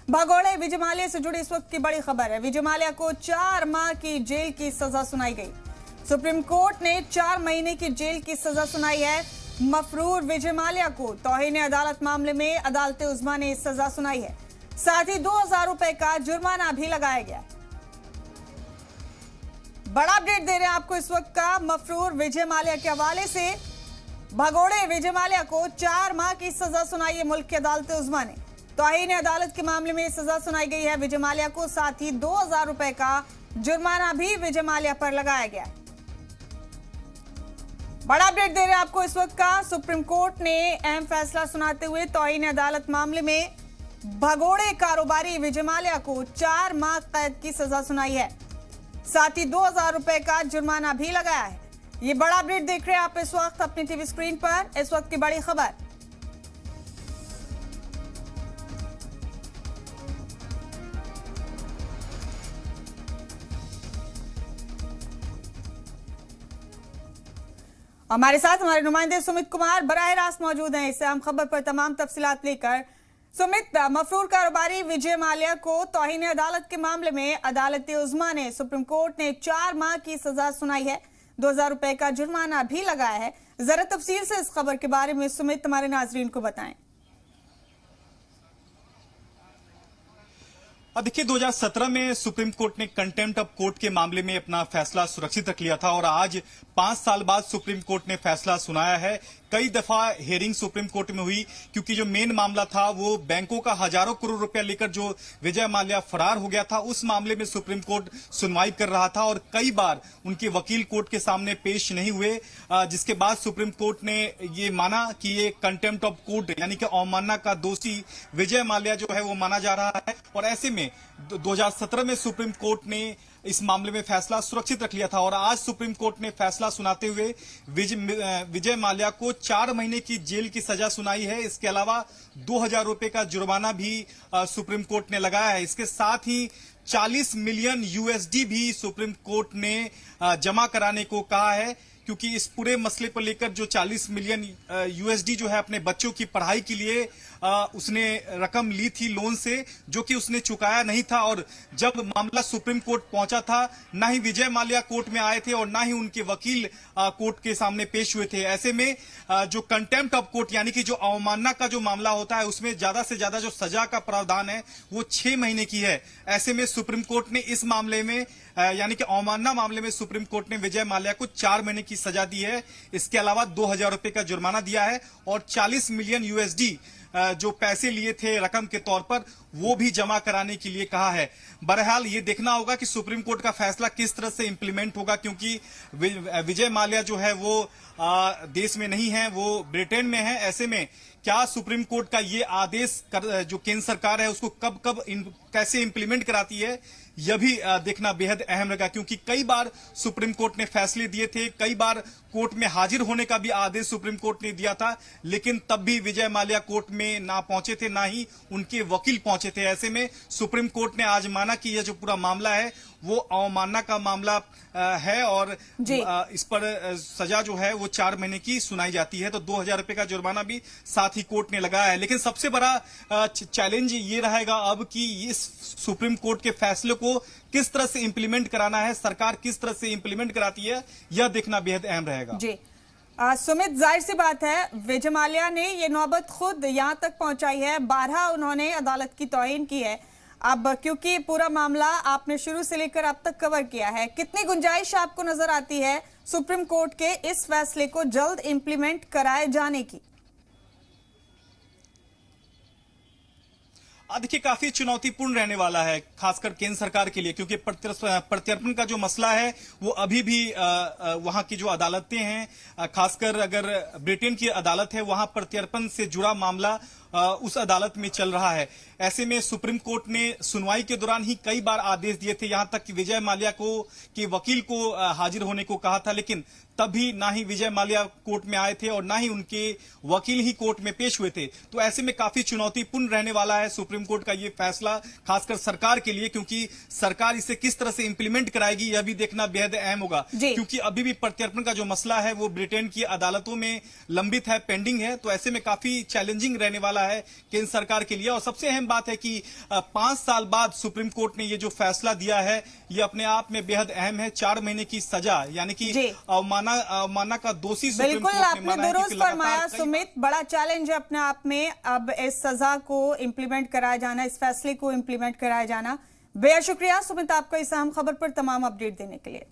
भगोड़े विजय माल्या से जुड़ी इस वक्त की बड़ी खबर है। विजय माल्या को 4 माह की जेल की सजा सुनाई गई। सुप्रीम कोर्ट ने 4 महीने की जेल की सजा सुनाई है। मफरूर विजय माल्या को तौहीन अदालत मामले में अदालत उज़्मा ने सजा सुनाई है। साथ ही 2000 रुपए का जुर्माना भी लगाया गया। बड़ा अपडेट दे रहे हैं आपको इस वक्त का मफरूर विजय माल्या के हवाले से। भगोड़े विजय माल्या को 4 माह की सजा सुनाई है मुल्क की अदालत उज़्मा ने। तौहीन अदालत के मामले में सजा सुनाई गई है विजय माल्या को। साथ ही 2000 रुपए का जुर्माना भी विजय माल्या पर लगाया गया। बड़ा अपडेट दे रहे हैं आपको इस वक्त का। सुप्रीम कोर्ट ने अहम फैसला सुनाते हुए तौहीन अदालत मामले में भगोड़े कारोबारी विजय माल्या को 4 माह कैद की सजा सुनाई है। साथ ही 2000 रुपए का जुर्माना भी लगाया है। ये बड़ा अपडेट देख रहे हैं आप इस वक्त अपनी टीवी स्क्रीन पर। इस वक्त की बड़ी खबर। हमारे साथ हमारे नुमाइंदे सुमित कुमार बराह रास्त मौजूद हैं इस अहम खबर पर तमाम तफसीलात लेकर। सुमित, मफरूर कारोबारी विजय माल्या को तौहीन अदालत के मामले में अदालत उज़्मा ने सुप्रीम कोर्ट ने 4 माह की सजा सुनाई है। 2000 रुपए का जुर्माना भी लगाया है। जरा तफसील से इस खबर के बारे में सुमित हमारे नाजरीन को बताएं। देखिए, 2017 में सुप्रीम कोर्ट ने कंटेम्प्ट ऑफ कोर्ट के मामले में अपना फैसला सुरक्षित रख लिया था और आज 5 साल बाद सुप्रीम कोर्ट ने फैसला सुनाया है। कई दफा हियरिंग सुप्रीम कोर्ट में हुई क्योंकि जो मेन मामला था वो बैंकों का हजारों करोड़ रुपया लेकर जो विजय माल्या फरार हो गया था, उस मामले में सुप्रीम कोर्ट सुनवाई कर रहा था और कई बार उनके वकील कोर्ट के सामने पेश नहीं हुए, जिसके बाद सुप्रीम कोर्ट ने ये माना कि ये कंटेम्प्ट ऑफ कोर्ट यानी कि अवमानना का दोषी विजय माल्या जो है वो माना जा रहा है। और ऐसे में 2017 में सुप्रीम कोर्ट ने इस मामले में फैसला सुरक्षित रख लिया था और आज सुप्रीम कोर्ट ने फैसला सुनाते हुए विजय माल्या को 4 महीने की जेल की सजा सुनाई है। इसके अलावा 2000 रुपए का जुर्माना भी सुप्रीम कोर्ट ने लगाया है। इसके साथ ही 40 मिलियन यूएसडी भी सुप्रीम कोर्ट ने जमा कराने को कहा है, क्योंकि इस पूरे मसले को लेकर जो 40 मिलियन यूएसडी जो है अपने बच्चों की पढ़ाई के लिए उसने रकम ली थी लोन से, जो कि उसने चुकाया नहीं था। और जब मामला सुप्रीम कोर्ट पहुंचा था, ना ही विजय माल्या कोर्ट में आए थे और ना ही उनके वकील कोर्ट के सामने पेश हुए थे। ऐसे में जो कंटेम्प्ट ऑफ कोर्ट यानी कि जो अवमानना का जो मामला होता है, उसमें ज्यादा से ज्यादा जो सजा का प्रावधान है वो 6 महीने की है। ऐसे में सुप्रीम कोर्ट ने इस मामले में यानी कि अवमानना मामले में सुप्रीम कोर्ट ने विजय माल्या को 4 महीने की सजा दी है। इसके अलावा 2000 रुपए का जुर्माना दिया है और 40 मिलियन यूएसडी जो पैसे लिए थे रकम के तौर पर, वो भी जमा कराने के लिए कहा है। बहरहाल ये देखना होगा कि सुप्रीम कोर्ट का फैसला किस तरह से इंप्लीमेंट होगा, क्योंकि विजय माल्या जो है वो देश में नहीं है, वो ब्रिटेन में है। ऐसे में क्या सुप्रीम कोर्ट का ये आदेश जो केंद्र सरकार है उसको कब कैसे इंप्लीमेंट कराती है, यह भी देखना बेहद अहम रहेगा। क्योंकि कई बार सुप्रीम कोर्ट ने फैसले दिए थे, कई बार कोर्ट में हाजिर होने का भी आदेश सुप्रीम कोर्ट ने दिया था, लेकिन तब भी विजय माल्या कोर्ट में ना पहुंचे थे, ना ही उनके वकील पहुंचे थे। ऐसे में सुप्रीम कोर्ट ने आज माना कि यह जो पूरा मामला है वो अवमानना का मामला है और इस पर सजा जो है वो 4 महीने की सुनाई जाती है। तो 2000 रुपए का जुर्माना भी साथ ही कोर्ट ने लगाया है। लेकिन सबसे बड़ा चैलेंज ये रहेगा अब कि इस सुप्रीम कोर्ट के फैसले को किस तरह से इंप्लीमेंट कराना है, सरकार किस तरह से इंप्लीमेंट कराती है, यह देखना बेहद अहम रहेगा। जी सुमित, जाहिर सी बात है विजय माल्या ने ये नौबत खुद यहां तक पहुंचाई है। 12 उन्होंने अदालत की तौहीन की है। अब क्योंकि पूरा मामला आपने शुरू से लेकर अब तक कवर किया है, कितनी गुंजाइश आपको नजर आती है सुप्रीम कोर्ट के इस फैसले को जल्द इंप्लीमेंट कराए जाने की? देखिए, काफी चुनौतीपूर्ण रहने वाला है, खासकर केंद्र सरकार के लिए, क्योंकि प्रत्यर्पण का जो मसला है वो अभी भी वहां की जो अदालतें हैं, खासकर अगर ब्रिटेन की अदालत है, वहां प्रत्यर्पण से जुड़ा मामला उस अदालत में चल रहा है। ऐसे में सुप्रीम कोर्ट ने सुनवाई के दौरान ही कई बार आदेश दिए थे, यहां तक कि विजय माल्या को के वकील को हाजिर होने को कहा था, लेकिन तभी ना ही विजय माल्या कोर्ट में आए थे और ना ही उनके वकील ही कोर्ट में पेश हुए थे। तो ऐसे में काफी चुनौतीपूर्ण रहने वाला है सुप्रीम कोर्ट का ये फैसला, खासकर सरकार के लिए, क्योंकि सरकार इसे किस तरह से इंप्लीमेंट कराएगी यह भी देखना बेहद अहम होगा। क्योंकि अभी भी प्रत्यर्पण का जो मसला है वो ब्रिटेन की अदालतों में लंबित है, पेंडिंग है। तो ऐसे में काफी चैलेंजिंग रहने वाला है केंद्र सरकार के लिए। और सबसे अहम बात है कि 5 साल बाद सुप्रीम कोर्ट ने ये जो फैसला दिया है ये अपने आप में बेहद अहम है। 4 महीने की सजा यानी कि अवमानना का दोषी सुप्रीम बिल्कुल, कोर्ट ने आपने माना है। दुरुस्त फरमाया सुमित, बड़ा चैलेंज है अपने आप में अब इस सजा को इम्प्लीमेंट कराया जाना, इस फैसले को इम्प्लीमेंट कराया जाना। बेहद शुक्रिया सुमित आपका इस अहम खबर पर तमाम अपडेट देने के लिए।